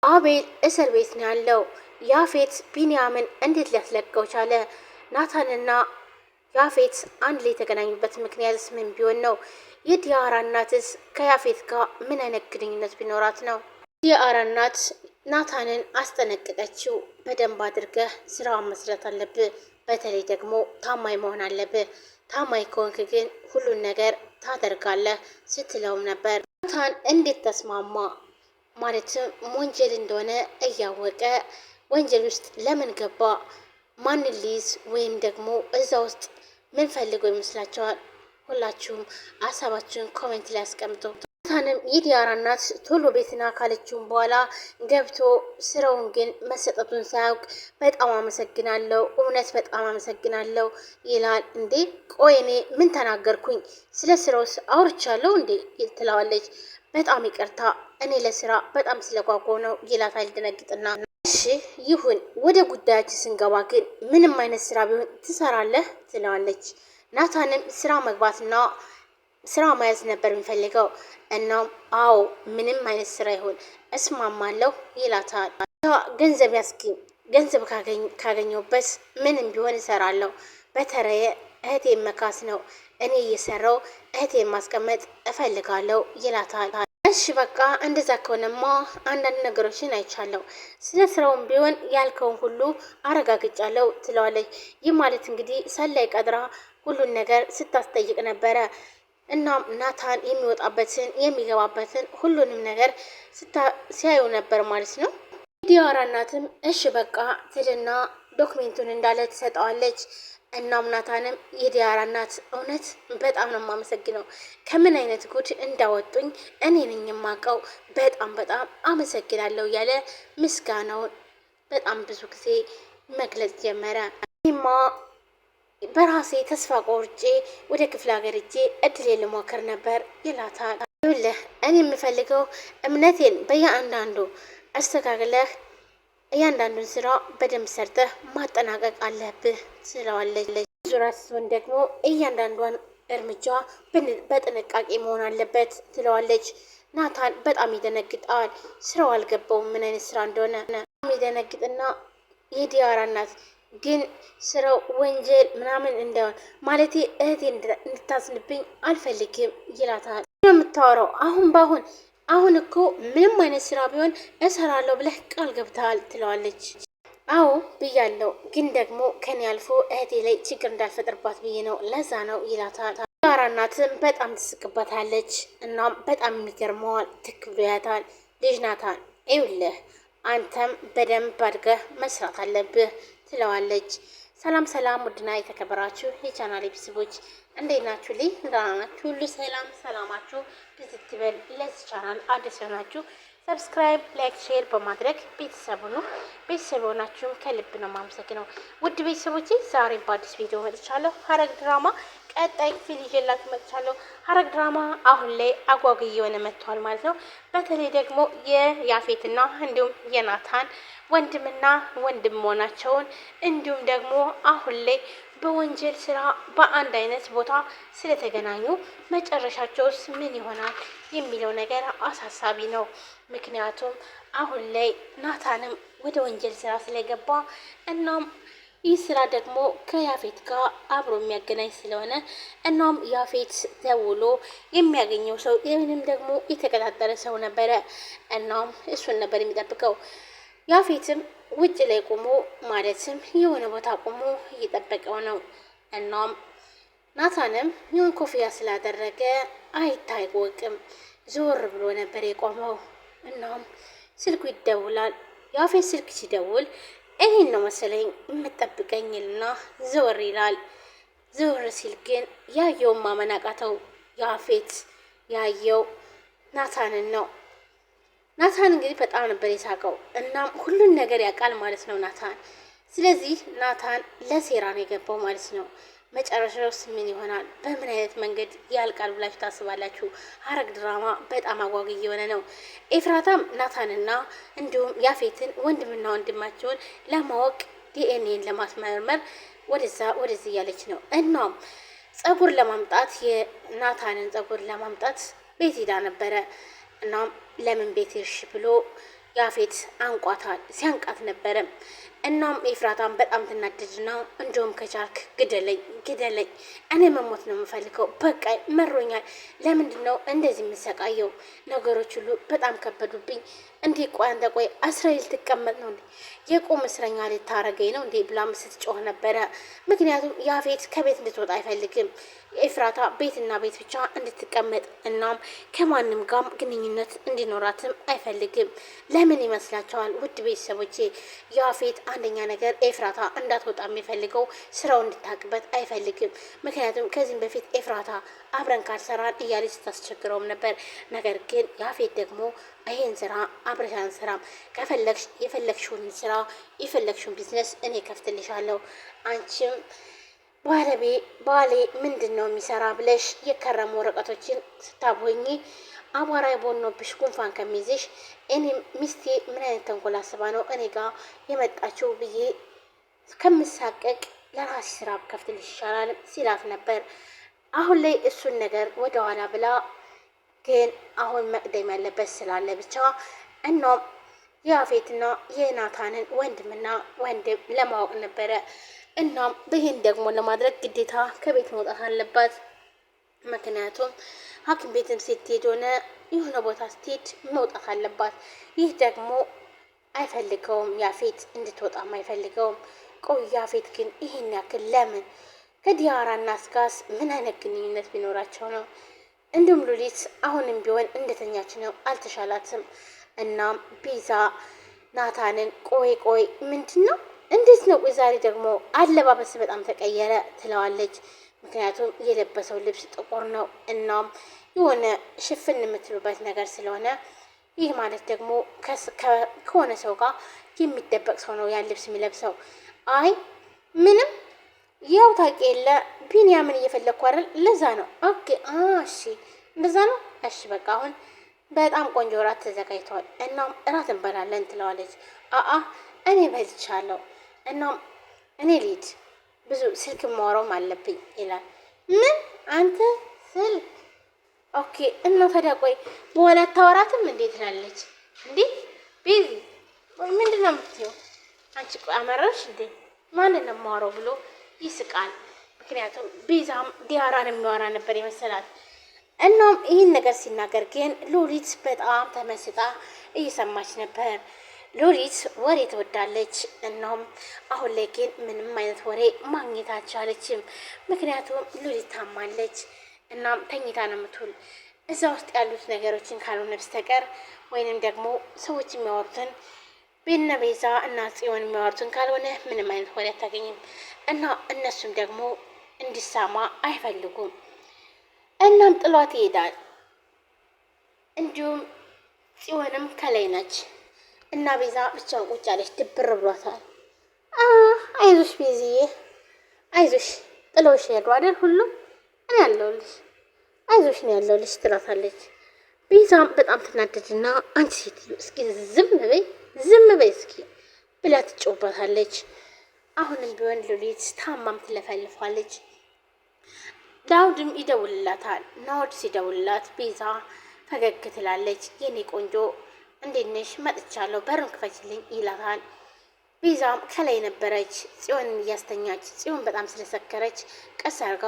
አቤል እስር ቤት ነው ያለው። ያፌት ቢንያምን እንዴት ሊያስለቀው ቻለ? ናታንና ያፌት አንድ ላይ የተገናኙበት ምክንያትስ ምን ቢሆን ነው? የዲያራ እናትስ ከያፌት ጋር ምን አይነት ግንኙነት ቢኖራት ነው? ዲያራ እናት ናታንን አስጠነቀቀችው። በደንብ አድርገህ ስራውን መስራት አለብህ፣ በተለይ ደግሞ ታማኝ መሆን አለብህ። ታማኝ ከሆንክ ግን ሁሉን ነገር ታደርጋለህ ስትለውም ነበር። ናታን እንዴት ተስማማ? ማለትም ወንጀል እንደሆነ እያወቀ ወንጀል ውስጥ ለምን ገባ? ማንን ሊይዝ ወይም ደግሞ እዛ ውስጥ ምን ፈልገው ይመስላችኋል? ሁላችሁም ሀሳባችሁን ኮሜንት ላይ አስቀምጡ። ናታንም የዲያራ እናት ቶሎ ቤትና ካለችውን በኋላ ገብቶ ስራውን ግን መሰጠቱን ሳያውቅ በጣም አመሰግናለሁ፣ እውነት በጣም አመሰግናለሁ ይላል። እንዴ ቆይ እኔ ምን ተናገርኩኝ? ስለ ስራውስ አውርቻለሁ እንዴ ትለዋለች። በጣም ይቅርታ እኔ ለስራ በጣም ስለጓጓው ነው ይላታል። ደነግጥና እሺ ይሁን፣ ወደ ጉዳያችን ስንገባ ግን ምንም አይነት ስራ ቢሆን ትሰራለህ ትለዋለች። ናታንም ስራ መግባትና ስራ መያዝ ነበር የሚፈልገው። እናም አዎ ምንም አይነት ስራ ይሆን እስማማለሁ ይላታል። ገንዘብ ያስገኝ፣ ገንዘብ ካገኘሁበት ምንም ቢሆን እሰራለሁ። በተለየ እህቴን መካስ ነው እኔ እየሰራው እህቴን ማስቀመጥ እፈልጋለሁ ይላታል። እሺ በቃ እንደዛ ከሆነማ አንዳንድ ነገሮችን አይቻለሁ፣ ስለ ስራውም ቢሆን ያልከውን ሁሉ አረጋግጫለሁ ትለዋለች። ይህ ማለት እንግዲህ ሰላይ ቀጥራ ሁሉን ነገር ስታስጠይቅ ነበረ። እናም ናታን የሚወጣበትን የሚገባበትን ሁሉንም ነገር ሲያዩ ነበር ማለት ነው። ዲያራ እናትም እሺ በቃ ትልና ዶክሜንቱን እንዳለ ትሰጠዋለች። እናም ናታንም የዲያራ እናት እውነት በጣም ነው የማመሰግነው፣ ከምን አይነት ጉድ እንዳወጡኝ እኔ ነኝ የማውቀው፣ በጣም በጣም አመሰግናለሁ እያለ ምስጋናውን በጣም ብዙ ጊዜ መግለጽ ጀመረ። እኔማ በራሴ ተስፋ ቆርጬ ወደ ክፍለ ሀገር እጄ እድሌ ልሞክር ነበር ይላታል። ይኸውልህ እኔ የምፈልገው እምነቴን በየአንዳንዱ አስተካክለህ እያንዳንዱን ስራ በደንብ ሰርተህ ማጠናቀቅ አለብህ ትለዋለች። ዙራ ሲሆን ደግሞ እያንዳንዷን እርምጃ በጥንቃቄ መሆን አለበት ትለዋለች። ናታን በጣም ይደነግጣል። ስራው አልገባውም ምን አይነት ስራ እንደሆነ። በጣም ይደነግጥና የዲያራ እናት ግን ስራው ወንጀል ምናምን እንዳይሆን ማለቴ እህቴ እንድታዝንብኝ አልፈልግም ይላታል። የምታወራው አሁን እኮ ምንም አይነት ስራ ቢሆን እሰራለሁ ብለህ ቃል ገብተሃል ትለዋለች። አዎ ብያለሁ፣ ግን ደግሞ ከኔ አልፎ እህቴ ላይ ችግር እንዳልፈጥርባት ብዬ ነው፣ ለዛ ነው ይላታል። ዲያራ እናትም በጣም ትስቅበታለች። እናም በጣም የሚገርመዋል። ትክ ብሎ ያታል። ልጅ ናታን ይኸውልህ አንተም በደንብ አድርገህ መስራት አለብህ ትለዋለች። ሰላም ሰላም፣ ውድና የተከበራችሁ የቻናሌ ቤተሰቦች እንዴት ናችሁ? ልይ ደህና ናችሁ? ሁሉ ሰላም ሰላማችሁ ብዝት ይበል። ለዚህ ቻናል አዲስ ሆናችሁ ሰብስክራይብ፣ ላይክ፣ ሼር በማድረግ ቤተሰቡ ነው። ቤተሰቡ ናችሁም ከልብ ነው የማመሰግነው። ውድ ቤተሰቦቼ ዛሬ በአዲስ ቪዲዮ መጥቻለሁ። ሐረግ ድራማ ቀጣይ ክፍል ይዤላችሁ መጥቻለሁ። ሐረግ ድራማ አሁን ላይ አጓጊ የሆነ መጥቷል ማለት ነው። በተለይ ደግሞ የያፌትና እንዲሁም የናታን ወንድምና ወንድም መሆናቸውን እንዲሁም ደግሞ አሁን ላይ በወንጀል ስራ በአንድ አይነት ቦታ ስለተገናኙ መጨረሻቸውስ ምን ይሆናል የሚለው ነገር አሳሳቢ ነው። ምክንያቱም አሁን ላይ ናታንም ወደ ወንጀል ስራ ስለገባ እናም ይህ ስራ ደግሞ ከያፌት ጋር አብሮ የሚያገናኝ ስለሆነ እናም ያፌት ደውሎ የሚያገኘው ሰው ወይንም ደግሞ የተቀጣጠረ ሰው ነበረ። እናም እሱን ነበር የሚጠብቀው። ያፌትም ውጭ ላይ ቆሞ ማለትም የሆነ ቦታ ቆሞ እየጠበቀው ነው። እናም ናታንም ይሁን ኮፍያ ስላደረገ አይታወቅም ዞር ብሎ ነበር የቆመው። እናም ስልኩ ይደውላል። ያፌት ስልክ ሲደውል እኔን ነው መሰለኝ የምጠብቀኝልና ዘወር ይላል። ዘወር ሲል ግን ያየውን ማመን አቃተው። ያፌት ያየው ናታንን ነው። ናታን እንግዲህ በጣም ነበር የሳቀው። እናም ሁሉን ነገር ያውቃል ማለት ነው ናታን። ስለዚህ ናታን ለሴራ ነው የገባው ማለት ነው። መጨረሻውስ ምን ይሆናል? በምን አይነት መንገድ ያልቃል ብላችሁ ታስባላችሁ? ሐረግ ድራማ በጣም አጓጊ የሆነ ነው። ኤፍራታም ናታንና እንዲሁም ያፌትን ወንድምና ወንድማቸውን ለማወቅ ዲኤንኤን ለማስመርመር ወደዚህ እያለች ነው። እናም ጸጉር ለማምጣት የናታንን ጸጉር ለማምጣት ቤት ሄዳ ነበረ። እናም ለምን ቤት ሄድሽ ብሎ ያፌት አንቋታል። ሲያንቃት ነበረ። እናም ኤፍራታን በጣም ትናደድና እንዲሁም ከቻልክ ግደለኝ ግደለኝ፣ እኔ መሞት ነው የምፈልገው፣ በቃ መሮኛል። ለምንድን ነው እንደዚህ የምሰቃየው? ነገሮች ሁሉ በጣም ከበዱብኝ። እንዲህ ቆይ አንተ ቆይ እስራኤል ትቀመጥ ነው እንዴ? የቁም እስረኛ ልታረገኝ ነው እንዴ? ብላም ስትጮህ ነበረ። ምክንያቱም ያፌት ከቤት እንድትወጣ አይፈልግም። ኤፍራታ ቤትና ቤት ብቻ እንድትቀመጥ እናም ከማንም ጋር ግንኙነት እንዲኖራትም አይፈልግም። ለምን ይመስላችኋል ውድ ቤተሰቦቼ? ያፌት አንደኛ ነገር ኤፍራታ እንዳትወጣ የሚፈልገው ስራው እንድታቅበት አይፈልግም። ምክንያቱም ከዚህም በፊት ኤፍራታ አብረን ካልሰራን እያለች ስታስቸግረውም ነበር። ነገር ግን ያፌት ደግሞ ይሄን ስራ አብረሻን ስራም ከፈለግሽ የፈለግሽውን ስራ የፈለግሽውን ቢዝነስ እኔ ከፍትልሻለሁ። አንቺም ባሌ ምንድን ነው የሚሰራ ብለሽ የከረሙ ወረቀቶችን ስታቦኝ አቧራ የቦኖብሽ ጉንፋን ከሚይዝሽ እኔ ሚስቴ ምን አይነት ተንኮል አስባ ነው እኔ ጋር የመጣችው ብዬ ከምሳቀቅ ለራሴ ስራ ከፍትልሽ ይሻላል ሲላት ነበር። አሁን ላይ እሱን ነገር ወደኋላ ብላ ግን አሁን መቅደም ያለበት ስላለ ብቻ እናም የያፌትና የናታንን ወንድምና ወንድም ለማወቅ ነበረ። እናም ይህን ደግሞ ለማድረግ ግዴታ ከቤት መውጣት አለባት። ምክንያቱም ሐኪም ቤትም ስትሄድ ሆነ የሆነ ቦታ ስትሄድ መውጣት አለባት። ይህ ደግሞ አይፈልገውም፣ ያፌት እንድትወጣም አይፈልገውም። ቆይ ያፌት ግን ይህን ያክል ለምን ከዲያራ እናት ጋር ምን አይነት ግንኙነት ቢኖራቸው ነው? እንዲሁም ሉሊት አሁንም ቢሆን እንደተኛች ነው፣ አልተሻላትም። እናም ቤዛ ናታንን ቆይ ምንድን ነው እንዴት ነው ዛሬ ደግሞ አለባበስ በጣም ተቀየረ ትለዋለች። ምክንያቱም የለበሰው ልብስ ጥቁር ነው። እናም የሆነ ሽፍን የምትሉበት ነገር ስለሆነ ይህ ማለት ደግሞ ከሆነ ሰው ጋር የሚደበቅ ሰው ነው ያን ልብስ የሚለብሰው። አይ ምንም ያው ታውቂ የለ ቢንያምን እየፈለግኩ አይደል? ለዛ ነው። ኦኬ እሺ እንደዛ ነው። እሺ በቃ አሁን በጣም ቆንጆ እራት ተዘጋጅተዋል። እናም እራት እንበላለን ትለዋለች። እኔ በልቻለሁ። እናም እኔ ልሂድ ብዙ ስልክ ማውራውም አለብኝ ይላል። ምን አንተ ስልክ? ኦኬ እና ታዲያ ቆይ በኋላ አታወራትም እንዴ ትላለች። እንዴ ቤዚ ወይ ምንድን ነው የምትይው አንቺ? ቆይ አመረርሽ እንዴ? ማንን ነው የማወራው ብሎ ይስቃል። ምክንያቱም ቤዛም ዲያራን የሚያወራ ነበር የመሰላት። እናም ይህን ነገር ሲናገር ግን ሉሊት በጣም ተመስጣ እየሰማች ነበር። ሉሊት ወሬ ትወዳለች። እናም አሁን ላይ ግን ምንም አይነት ወሬ ማግኘት አልቻለችም። ምክንያቱም ሉሊት ታማለች። እናም ተኝታ ነው የምትውል። እዛ ውስጥ ያሉት ነገሮችን ካልሆነ በስተቀር ወይንም ደግሞ ሰዎች የሚያወሩትን ቤነ ቤዛ እና ጽዮን የሚያወሩትን ካልሆነ ምንም አይነት ወሬ አታገኝም። እና እነሱም ደግሞ እንዲሰማ አይፈልጉም። እናም ጥሏት ይሄዳል። እንዲሁም ጽዮንም ከላይ ነች እና ቤዛ ብቻውን ቁጭ አለች። ድብር ብሏታል። አይዞሽ ቤዝዬ አይዞሽ፣ ጥሎሽ ሄዱ አይደል ሁሉም፣ እኔ ያለሁልሽ፣ አይዞሽ ነው ያለሁልሽ ትላታለች። ቤዛም በጣም ትናደድና አንቺ ሴትዮ እስኪ ዝም በይ እስኪ ብላ ትጮባታለች። አሁንም ቢሆን ሉሊት ታማም ትለፈልፋለች። ዳውድም ይደውልላታል። ናውድ ሲደውልላት ቤዛ ፈገግ ትላለች። የኔ ቆንጆ እንዴት ነሽ? መጥቻለሁ፣ በሩን ክፈችልኝ ይላታል። ቤዛም ከላይ ነበረች ጽዮንን እያስተኛች። ጽዮን በጣም ስለሰከረች ቀስ አድርጋ